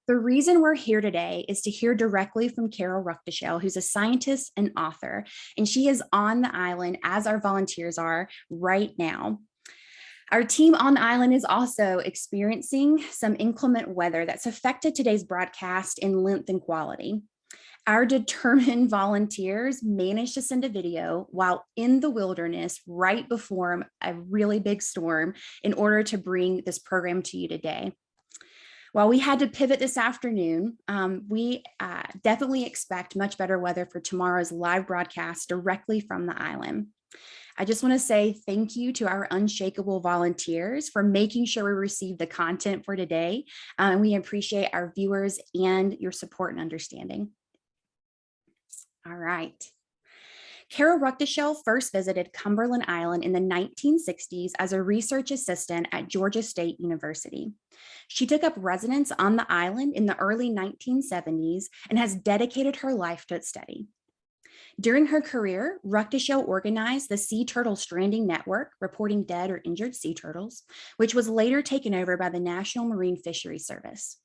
The reason we're here today is to hear directly from Carol Ruckteschel, who's a scientist and author, and she is on the island as our volunteers are right now. Our team on the island is also experiencing some inclement weather that's affected today's broadcast in length and quality. Our determined volunteers managed to send a video while in the wilderness right before a really big storm in order to bring this program to you today. While we had to pivot this afternoon, we definitely expect much better weather for tomorrow's live broadcast directly from the island. I just want to say thank you to our unshakable volunteers for making sure we receive the content for today. And we appreciate our viewers and your support and understanding. All right. Carol Ruckteschel first visited Cumberland Island in the 1960s as a research assistant at Georgia State University. She took up residence on the island in the early 1970s and has dedicated her life to its study. During her career, Ruckteschel organized the Sea Turtle Stranding Network, reporting dead or injured sea turtles, which was later taken over by the National Marine Fisheries Service.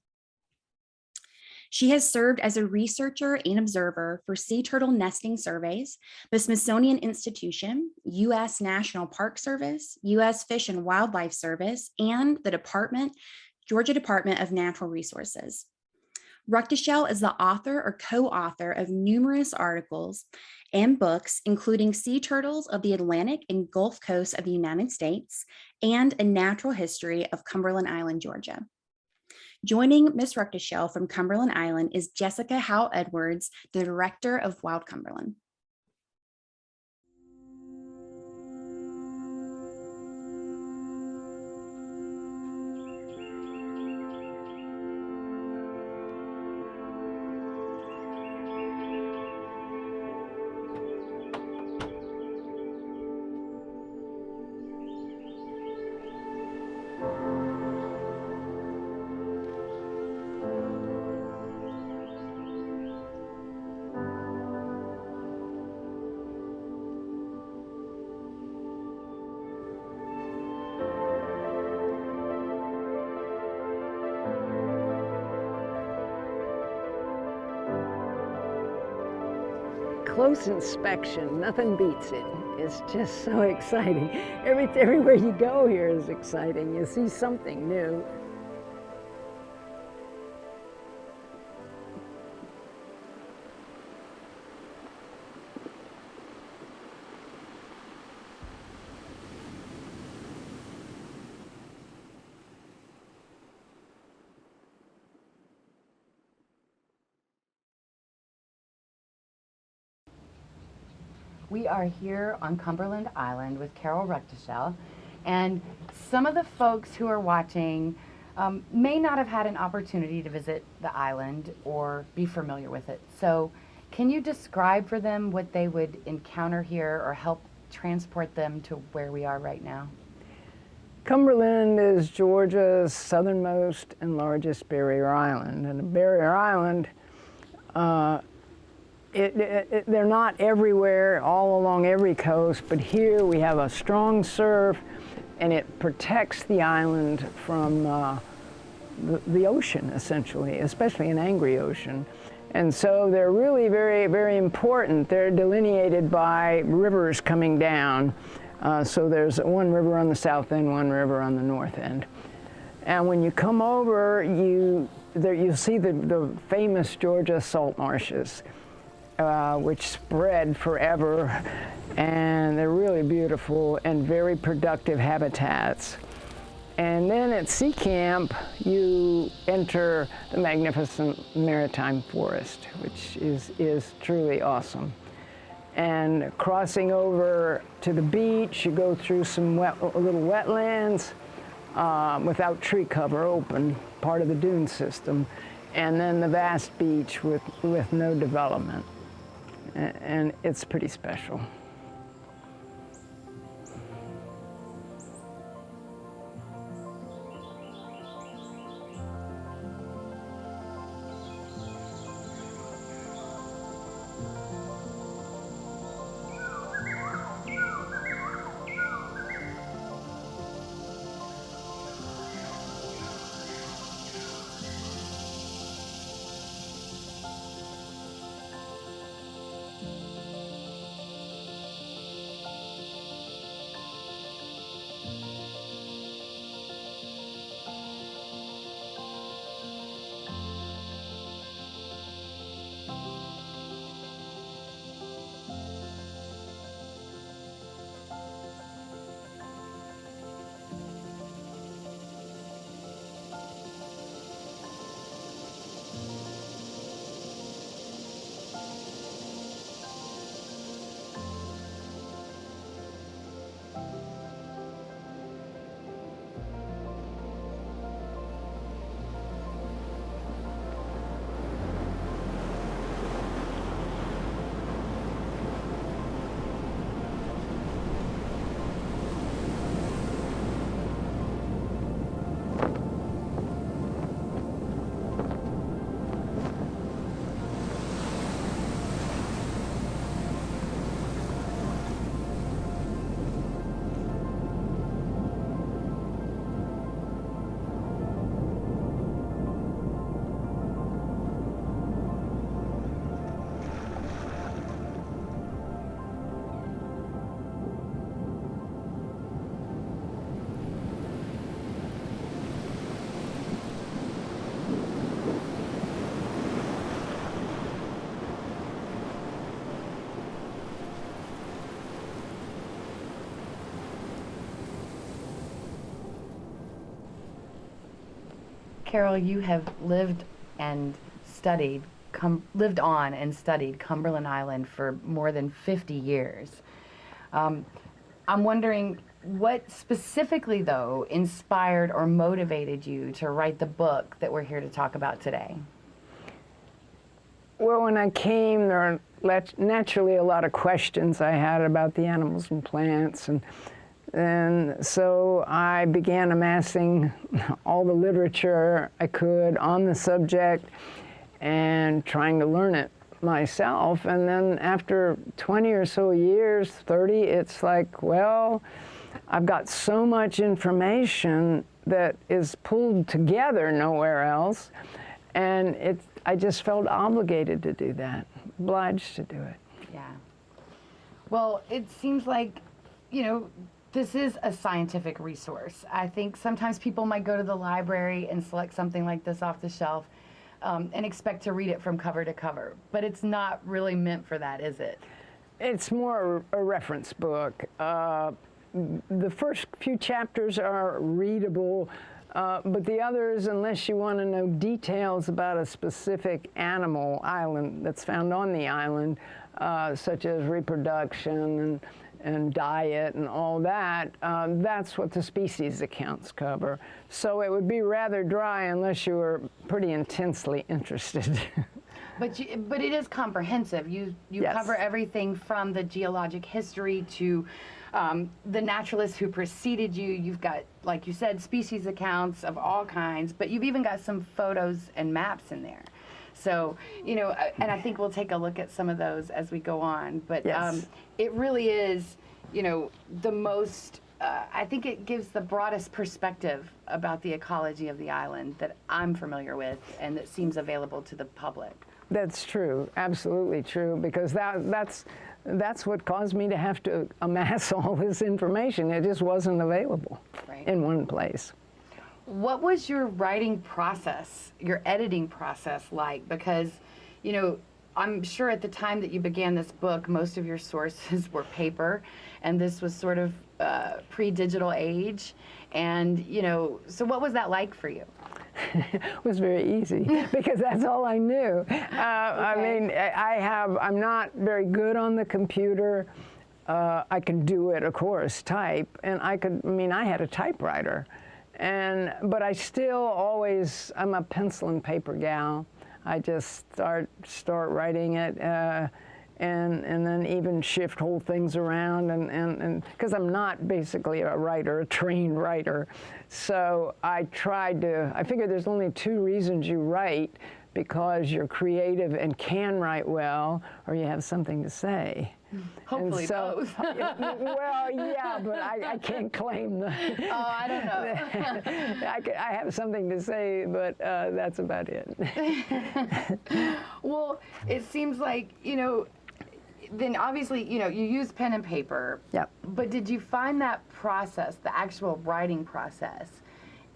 She has served as a researcher and observer for sea turtle nesting surveys, the Smithsonian Institution, U.S. National Park Service, U.S. Fish and Wildlife Service, and the Georgia Department of Natural Resources. Ruckteschel is the author or co-author of numerous articles and books, including Sea Turtles of the Atlantic and Gulf Coast of the United States and A Natural History of Cumberland Island, Georgia. Joining Ms. Ruckteschel from Cumberland Island is Jessica Howe-Edwards, the Director of Wild Cumberland. Close inspection, nothing beats it. It's just so exciting. Everywhere you go here is exciting. You see something new. We are here on Cumberland Island with Carol Ruckteschel, and some of the folks who are watching may not have had an opportunity to visit the island or be familiar with it. So can you describe for them what they would encounter here or help transport them to where we are right now? Cumberland is Georgia's southernmost and largest barrier island. And a barrier island, they're not everywhere, all along every coast, but here we have a strong surf and it protects the island from the ocean, essentially, especially an angry ocean. And so they're really very, very important. They're delineated by rivers coming down. So there's one river on the south end, one river on the north end. And when you come over, you see the famous Georgia salt marshes, which spread forever, and they're really beautiful and very productive habitats. And then at Sea Camp, you enter the magnificent maritime forest, which is truly awesome. And crossing over to the beach, you go through some little wetlands without tree cover, open, part of the dune system, and then the vast beach with no development. And it's pretty special. Carol, you have lived on and studied Cumberland Island for more than 50 years. I'm wondering what specifically, though, inspired or motivated you to write the book that we're here to talk about today? Well, when I came, there are naturally a lot of questions I had about the animals and plants, and so I began amassing all the literature I could on the subject and trying to learn it myself. And then after 20 or so years, 30, it's like, well, I've got so much information that is pulled together nowhere else, and I just felt obligated to do that, obliged to do it. Yeah. Well, it seems like, this is a scientific resource. I think sometimes people might go to the library and select something like this off the shelf and expect to read it from cover to cover, but it's not really meant for that, is it? It's more a reference book. The first few chapters are readable, but the others, unless you want to know details about a specific animal island that's found on the island, such as reproduction and diet and all that, that's what the species accounts cover. So it would be rather dry unless you were pretty intensely interested. But it is comprehensive. You Yes. cover everything from the geologic history to the naturalists who preceded you. You've got, like you said, species accounts of all kinds, but you've even got some photos and maps in there. So, and I think we'll take a look at some of those as we go on. But Yes. it really is, the most, I think it gives the broadest perspective about the ecology of the island that I'm familiar with and that seems available to the public. That's true, absolutely true, because that's what caused me to have to amass all this information. It just wasn't available in one place. What was your writing process, your editing process like? Because, I'm sure at the time that you began this book, most of your sources were paper, and this was sort of pre-digital age. And, so what was that like for you? It was very easy because that's all I knew. I mean, I'm not very good on the computer. I can do it, of course, type, and I had a typewriter. But I still I'm a pencil and paper gal. I just start writing it, and then even shift whole things around, and because I'm not basically a trained writer. So I figured there's only two reasons you write: because you're creative and can write well, or you have something to say. Hopefully both. Well, yeah, but I can't claim the. Oh, I don't know. I have something to say, but that's about it. Well, it seems like, then obviously, you use pen and paper. Yep. But did you find that process, the actual writing process,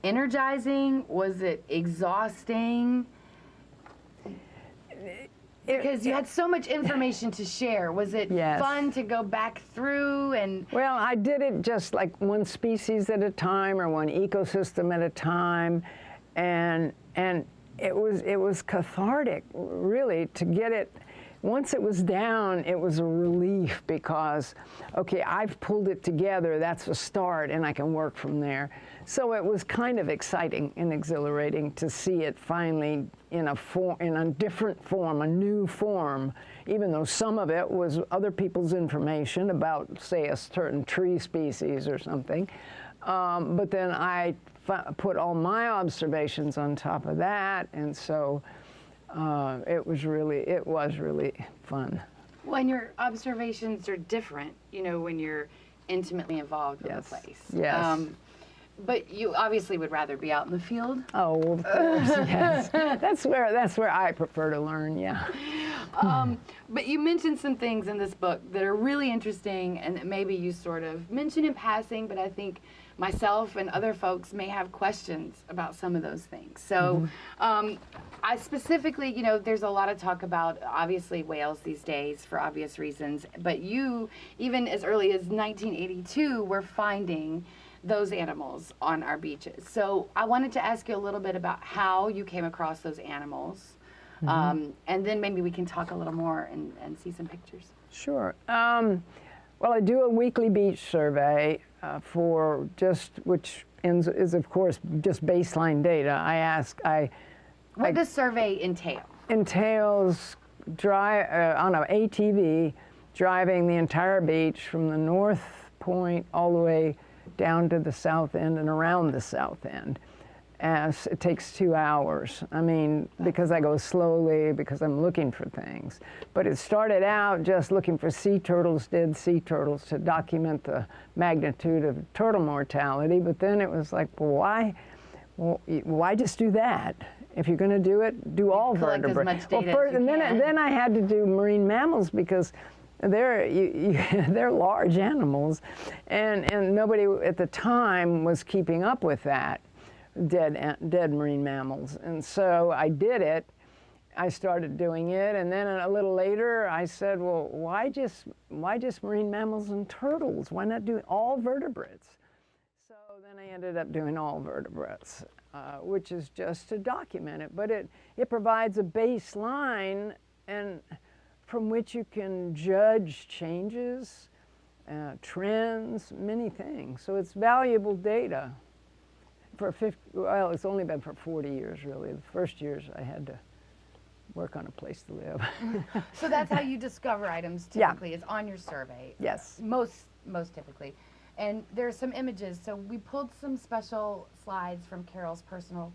energizing? Was it exhausting? Because you had so much information to share. Was it Yes. fun to go back through and? Well, I did it just like one species at a time or one ecosystem at a time, and it was cathartic, really, to get it. Once it was down, it was a relief because, okay, I've pulled it together, that's a start, and I can work from there. So it was kind of exciting and exhilarating to see it finally in a different form, a new form, even though some of it was other people's information about, say, a certain tree species or something. But then I put all my observations on top of that, and so it was really fun. Well, and your observations are different, when you're intimately involved with the place. Yes. But you obviously would rather be out in the field. Oh, of course, yes. That's where I prefer to learn, yeah. But you mentioned some things in this book that are really interesting and that maybe you sort of mention in passing, but I think myself and other folks may have questions about some of those things. So I specifically, there's a lot of talk about, obviously, whales these days for obvious reasons, but you, even as early as 1982, were finding those animals on our beaches. So I wanted to ask you a little bit about how you came across those animals. And then maybe we can talk a little more and see some pictures. Sure. Well, I do a weekly beach survey for just, which is of course just baseline data. What does survey entail? Entails on an ATV driving the entire beach from the north point all the way down to the south end and around the south end. As it takes 2 hours. I mean, because I go slowly, because I'm looking for things. But it started out just looking for sea turtles, dead sea turtles, to document the magnitude of turtle mortality. But then it was like, well, why just do that? If you're going to do it, do all collect vertebrates. as much data as you can. Then I had to do marine mammals because they're large animals, and nobody at the time was keeping up with that. Dead marine mammals. And so I did it. I started doing it, and then a little later I said, well, why just marine mammals and turtles? Why not do all vertebrates? So then I ended up doing all vertebrates, which is just to document it. But it provides a baseline and from which you can judge changes, trends, many things. So it's valuable data. Well, it's only been for 40 years, really. The first years I had to work on a place to live. So that's how you discover items typically, is on your survey. Yes. Most typically. And there's some images. So we pulled some special slides from Carol's personal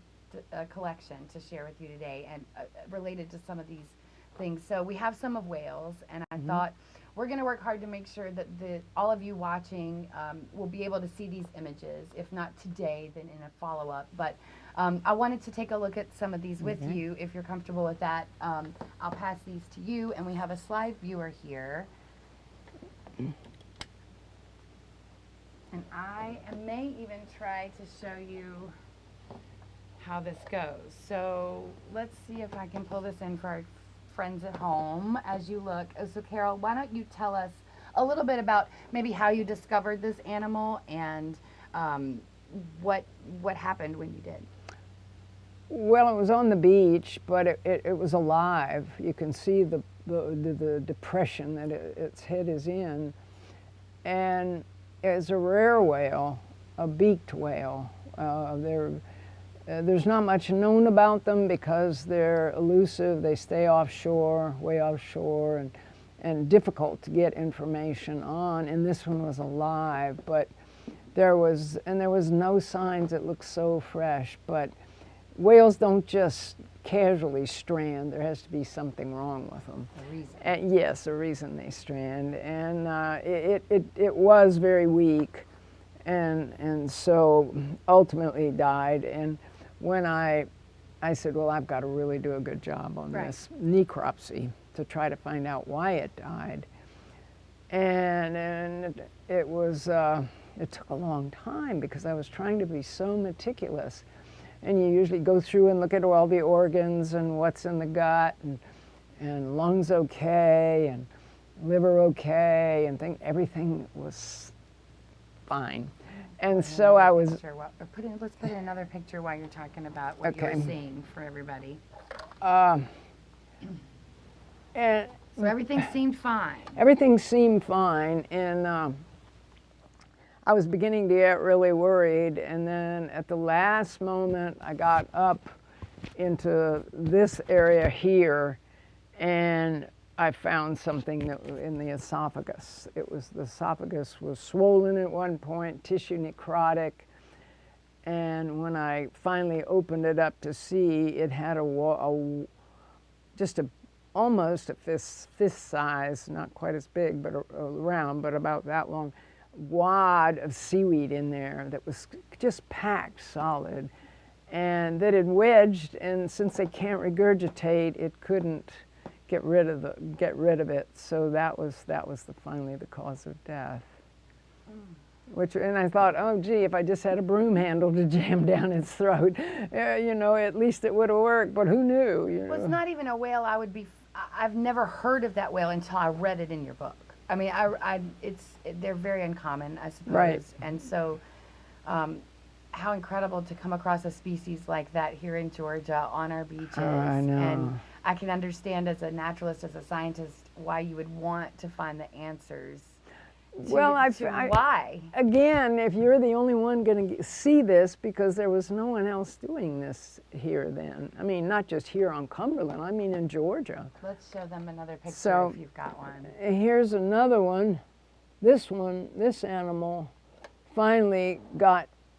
collection to share with you today, and related to some of these things. So we have some of whales, and I thought we're going to work hard to make sure that all of you watching will be able to see these images. If not today, then in a follow-up. But I wanted to take a look at some of these with you, if you're comfortable with that. I'll pass these to you, and we have a slide viewer here. And I may even try to show you how this goes. So let's see if I can pull this in for our friends at home as you look. So Carol, why don't you tell us a little bit about maybe how you discovered this animal and what happened when you did? Well, it was on the beach, but it was alive. You can see the depression that its head is in. And it's a rare whale, a beaked whale. There's not much known about them because they're elusive. They stay offshore, way offshore, and difficult to get information on. And this one was alive, but there was no signs. It looked so fresh. But whales don't just casually strand. There has to be something wrong with them. A reason. And yes, a reason they strand. And it was very weak, and so ultimately died. And when I said, well, I've got to really do a good job on this necropsy to try to find out why it died. And it was, it took a long time because I was trying to be so meticulous. And you usually go through and look at all the organs and what's in the gut, and lungs okay, and liver okay, and everything was fine. And so I was. Let's put in another picture while you're talking about what you're seeing for everybody. And so everything seemed fine. Everything seemed fine, and I was beginning to get really worried. And then at the last moment, I got up into this area here, and I found something that in the esophagus. The esophagus was swollen at one point, tissue necrotic, and when I finally opened it up to see, it had almost a fist size, not quite as big, but round, but about that long, wad of seaweed in there that was just packed solid, and that had wedged, and since they can't regurgitate, it couldn't get rid of it. So that was finally the cause of death. And I thought, oh gee, if I just had a broom handle to jam down its throat, at least it would have worked. But who knew? Well, it's not even a whale. I've never heard of that whale until I read it in your book. I mean, they're very uncommon, I suppose. Right. And so how incredible to come across a species like that here in Georgia on our beaches. Oh, I know. And I can understand as a naturalist, as a scientist, why you would want to find the answers. Why? Again, if you're the only one going to see this, because there was no one else doing this here then. I mean, not just here on Cumberland, I mean in Georgia. Let's show them another picture So, if you've got one. Here's another one. This animal finally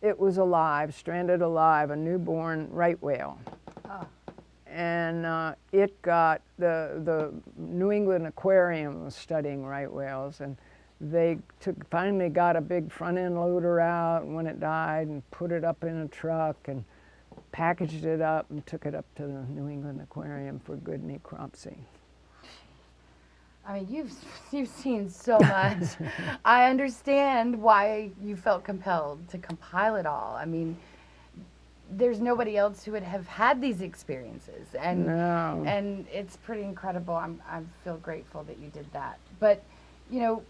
it was alive, stranded alive, a newborn right whale. Oh. And it got, the New England Aquarium was studying right whales, and they finally got a big front end loader out when it died and put it up in a truck and packaged it up and took it up to the New England Aquarium for good necropsy. I mean, you've seen so much. I understand why you felt compelled to compile it all. I mean, there's nobody else who would have had these experiences, and No. and it's pretty incredible. I feel grateful that you did that. But you know,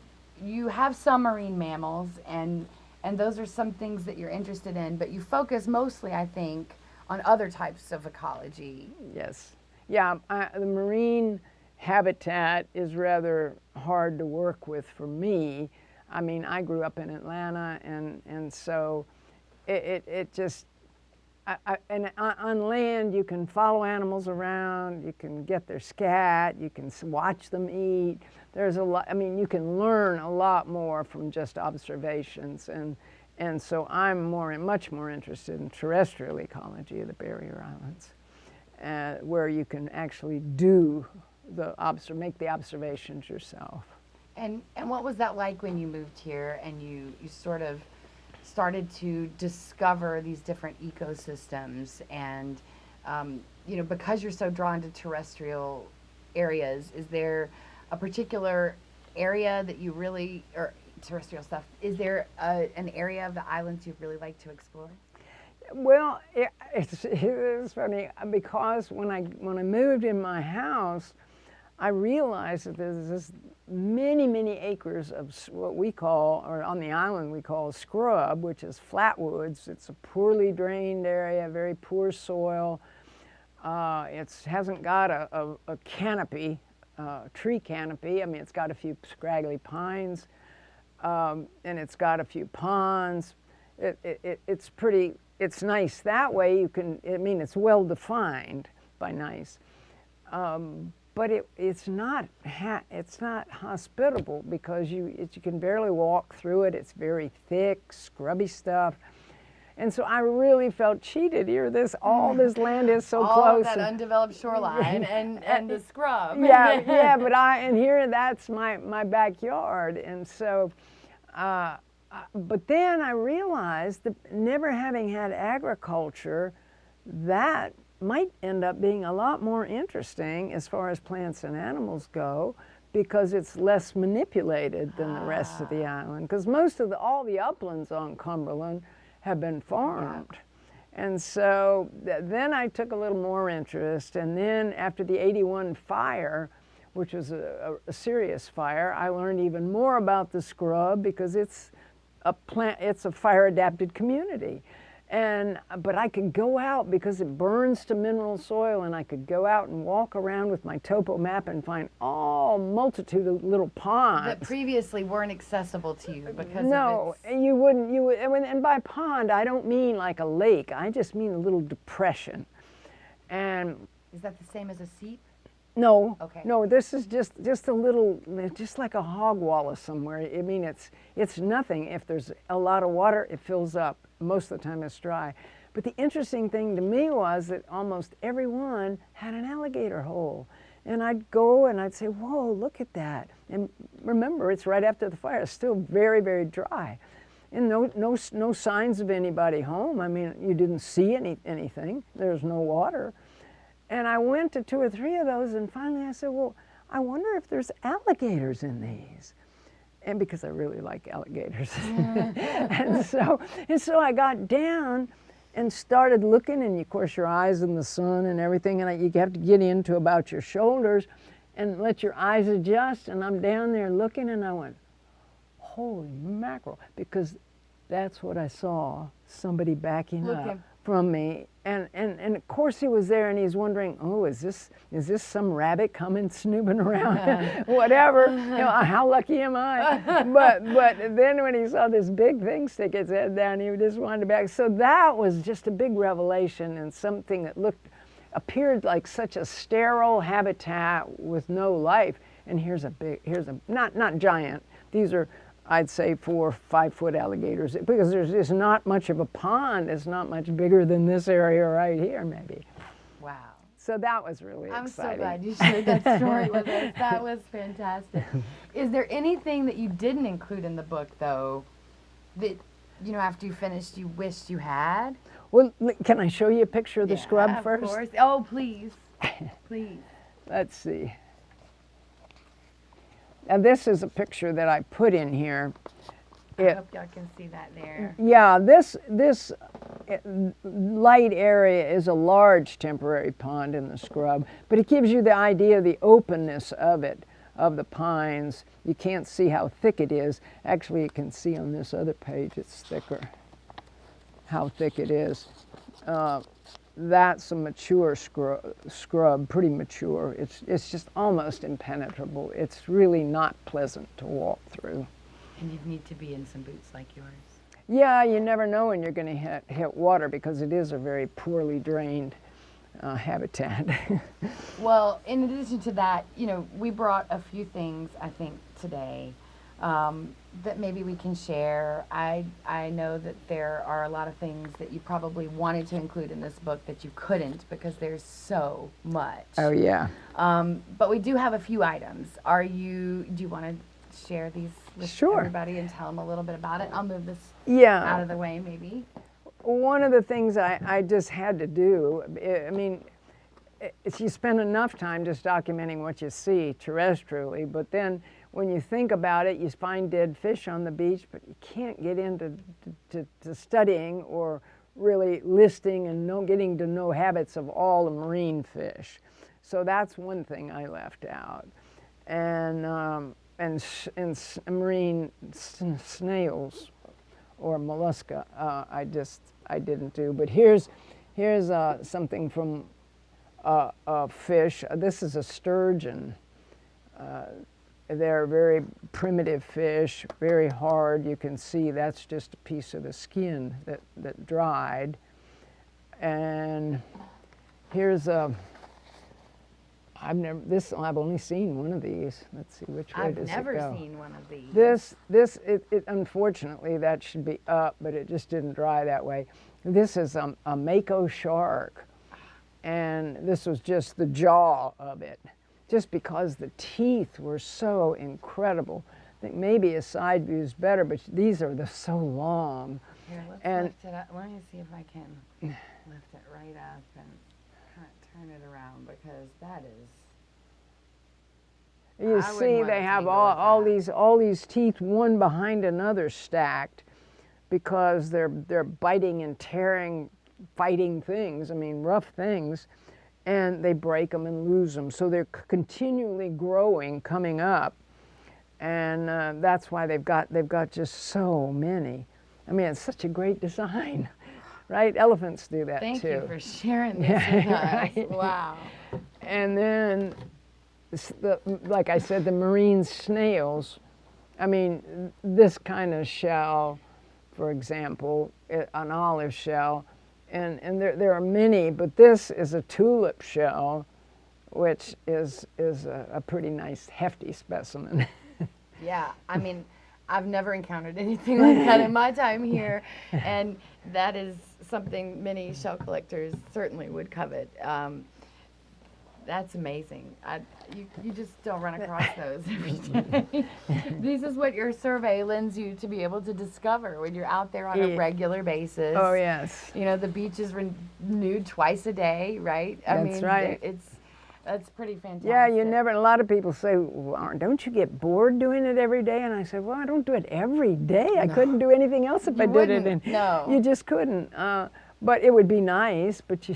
you have some marine mammals, and those are some things that you're interested in. But you focus mostly, I think, on other types of ecology. Yes. Yeah, the marine habitat is rather hard to work with for me. I mean, I grew up in Atlanta, and so it just, and on land you can follow animals around, you can get their scat, you can watch them eat. There's a lot, I mean, you can learn a lot more from just observations, and so I'm much more interested in terrestrial ecology of the barrier islands, where you can actually make the observations yourself. And what was that like when you moved here and you sort of started to discover these different ecosystems? And you know, because you're so drawn to terrestrial areas, is there a particular area that you really, or terrestrial stuff, is there an area of the islands you'd really like to explore? Well, it's funny because when I moved in my house, I realized that there's this many acres of what we call, or on the island we call scrub, which is flatwoods. It's a poorly drained area, very poor soil. It hasn't got a canopy, tree canopy. I mean, it's got a few scraggly pines, and it's got a few ponds. It's pretty. It's nice that way. You can. I mean, it's well defined by nice. But it's not hospitable because you can barely walk through it. It's very thick, scrubby stuff, and so I really felt cheated here. All this land is so close. All of that undeveloped shoreline and the scrub. Yeah, but here that's my backyard, and so. But then I realized that never having had agriculture, that might end up being a lot more interesting as far as plants and animals go, because it's less manipulated than the rest of the island. Because all the uplands on Cumberland have been farmed. Yeah. And so then I took a little more interest, and then after the '81 fire, which was a serious fire, I learned even more about the scrub, because it's a fire-adapted community. But I could go out because it burns to mineral soil, and I could go out and walk around with my topo map and find all multitude of little ponds that previously weren't accessible to you because no, of you wouldn't. And by pond, I don't mean like a lake. I just mean a little depression. And is that the same as a seep? No, okay. No, this is just a little, just like a hog wallow somewhere. I mean, it's nothing. If there's a lot of water, it fills up. Most of the time it's dry. But the interesting thing to me was that almost everyone had an alligator hole. And I'd go and I'd say, whoa, look at that. And remember, it's right after the fire. It's still very, very dry. And no signs of anybody home. I mean, you didn't see anything. There's no water. And I went to 2 or 3 of those, and finally I said, well, I wonder if there's alligators in these. And because I really like alligators. and so I got down and started looking, and of course your eyes in the sun and everything, and you have to get into about your shoulders and let your eyes adjust, and I'm down there looking, and I went, holy mackerel, because That's what I saw, somebody backing up Looking. from me. And of course he was there and he's wondering, oh, is this some rabbit coming snooping around? Whatever, how lucky am I? But then when he saw this big thing stick its head down, he just wanted to back. So that was just a big revelation, and something that appeared like such a sterile habitat with no life. And here's a not giant, these are, I'd say 4 or 5 foot alligators, because there's just not much of a pond. It's not much bigger than this area right here, maybe. Wow. So that was really I'm exciting. so glad you shared that story with us. That was fantastic. Is there anything that you didn't include in the book, though, that, after you finished, you wished you had? Well, can I show you a picture of the scrub first? Of course. Oh, please. Please. Let's see. Now this is a picture that I put in here. I hope y'all can see that there. Yeah, this light area is a large temporary pond in the scrub, but it gives you the idea of the openness of it, of the pines. You can't see how thick it is. Actually, you can see on this other page it's thicker, how thick it is. That's a mature scrub, pretty mature. It's just almost impenetrable. It's really not pleasant to walk through. And you'd need to be in some boots like yours. Yeah, you never know when you're going to hit water, because it is a very poorly drained habitat. Well, in addition to that, we brought a few things, I think, today that maybe we can share. I know that there are a lot of things that you probably wanted to include in this book that you couldn't, because there's so much. Oh, yeah. But we do have a few items. Do you want to share these with everybody and tell them a little bit about it? I'll move this out of the way, maybe. One of the things I just had to do, I mean, you spend enough time just documenting what you see terrestrially, but then when you think about it, you find dead fish on the beach, but you can't get into to studying or really listing and getting to know habits of all the marine fish. So that's one thing I left out. And marine snails or mollusca, I didn't do. But here's something from a fish. This is a sturgeon. They're very primitive fish, very hard. You can see that's just a piece of the skin that dried. And here's I've only seen one of these. Let's see, which way does it go? I've never seen one of these. This unfortunately, that should be up, but it just didn't dry that way. This is a mako shark, and this was just the jaw of it, just because the teeth were so incredible. I think maybe a side view is better, but these are so long. Here, let's lift it up. Let me see if I can lift it right up and turn it around, because that is. You see, they have all these teeth, one behind another, stacked, because they're biting and tearing, fighting things. I mean, rough things, and they break them and lose them. So they're continually growing, coming up, and that's why they've got just so many. I mean, it's such a great design. Right? Elephants do that too. Thank you for sharing this with us. Right? Wow. And then, like I said, the marine snails. I mean, this kind of shell, for example, an olive shell, and there are many, but this is a tulip shell, which is a pretty nice, hefty specimen. Yeah, I mean, I've never encountered anything like that in my time here, and that is something many shell collectors certainly would covet. That's amazing. You just don't run across those every day. This is what your survey lends you to be able to discover when you're out there on a regular basis. Oh, yes. The beach is renewed twice a day, right? That's right. That's pretty fantastic. Yeah, a lot of people say, well, don't you get bored doing it every day? And I said, well, I don't do it every day. I couldn't do anything else if I did it. And no. You just couldn't. But it would be nice, but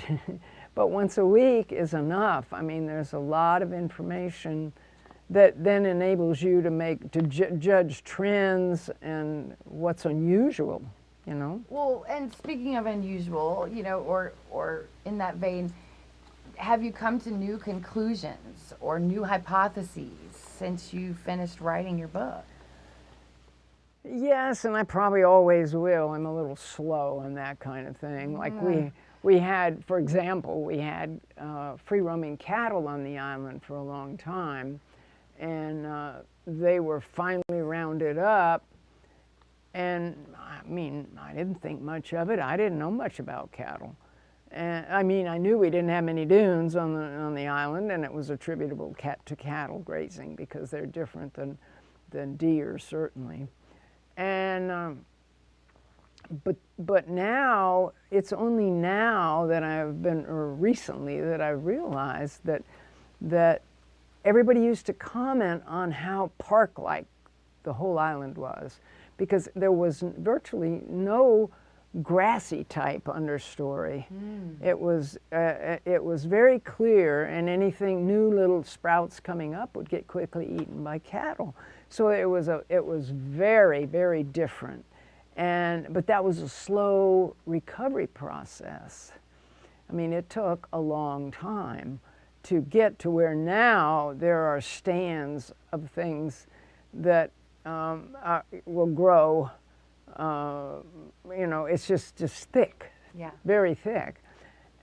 once a week is enough. I mean, there's a lot of information that then enables you to judge trends and what's unusual you know. Well, and speaking of unusual, or in that vein, have you come to new conclusions or new hypotheses since you finished writing your book? Yes, and I probably always will. I'm a little slow on that kind of thing. Like we had, for example, we had free roaming cattle on the island for a long time, and they were finally rounded up. And I mean, I didn't think much of it. I didn't know much about cattle. And I mean, I knew we didn't have many dunes on the island, and it was attributable to cattle grazing because they're different than deer, certainly. And but now it's only now that recently that I've realized that everybody used to comment on how park-like the whole island was, because there was virtually no grassy type understory. It was very clear, and anything new little sprouts coming up would get quickly eaten by cattle. So it was very, very different, but that was a slow recovery process. I mean, it took a long time to get to where now there are stands of things that will grow. You know, it's just thick, very thick,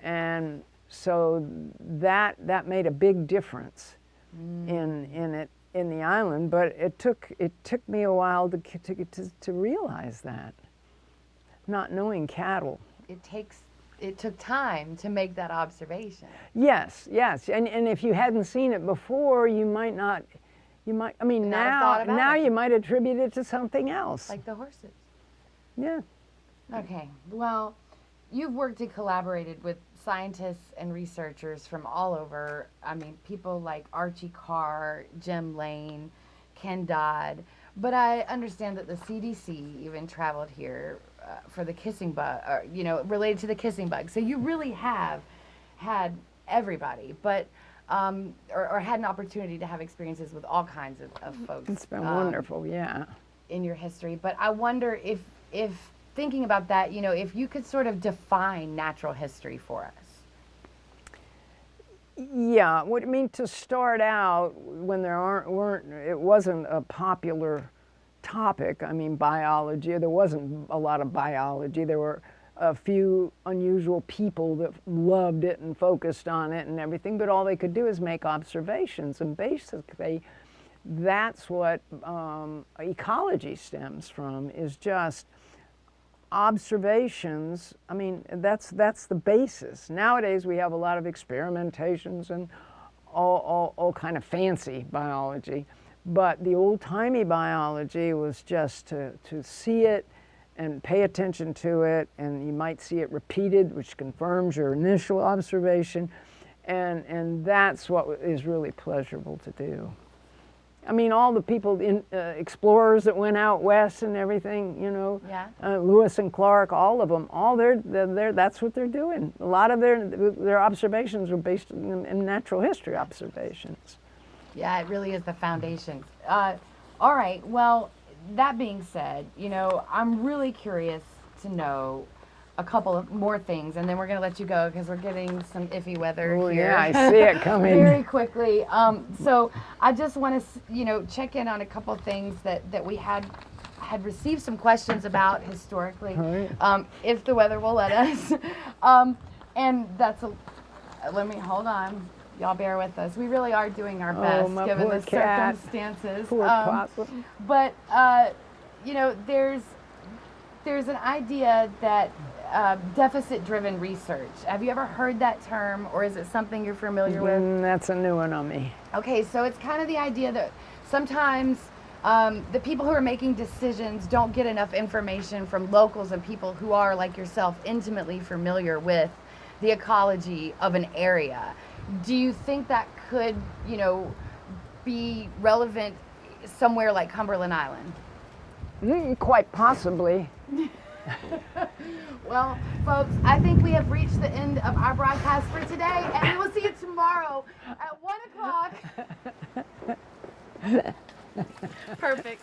and so that made a big difference in the island. But it took me a while to realize that, not knowing cattle. It took time to make that observation. Yes, and if you hadn't seen it before, you might not. I mean, now you might attribute it to something else. Like the horses. Yeah. Okay. Well, you've worked and collaborated with scientists and researchers from all over. I mean, people like Archie Carr, Jim Lane, Ken Dodd. But I understand that the CDC even traveled here for the kissing bug, related to the kissing bug. So you really have had everybody, but or had an opportunity to have experiences with all kinds of folks. It's been wonderful, yeah. In your history. But I wonder if thinking about that, if you could sort of define natural history for us. Yeah, what I mean, to start out, when it wasn't a popular topic. I mean, biology, there wasn't a lot of biology. There were a few unusual people that loved it and focused on it and everything, but all they could do is make observations, and basically that's what ecology stems from, is just observations. I mean, that's the basis. Nowadays we have a lot of experimentations and all kind of fancy biology, but the old-timey biology was just to see it and pay attention to it, and you might see it repeated, which confirms your initial observation, and that's what is really pleasurable to do. I mean, all the people, explorers that went out west and everything, Lewis and Clark, all of them, that's what they're doing. A lot of their observations were based in natural history observations. Yeah, it really is the foundation. All right, well, that being said, I'm really curious to know a couple of more things, and then we're going to let you go because we're getting some iffy weather here. Yeah, I see it coming. Very quickly. So I just want to, check in on a couple of things that we had received some questions about historically, right. If the weather will let us. And that's let me, hold on. Y'all bear with us. We really are doing our best given the circumstances. Poor possum. But, there's an idea that deficit-driven research. Have you ever heard that term, or is it something you're familiar with? That's a new one on me. Okay, so it's kind of the idea that sometimes the people who are making decisions don't get enough information from locals and people who are, like yourself, intimately familiar with the ecology of an area. Do you think that could, be relevant somewhere like Cumberland Island? Quite possibly. Well, folks, I think we have reached the end of our broadcast for today, and we will see you tomorrow at 1 o'clock. Perfect.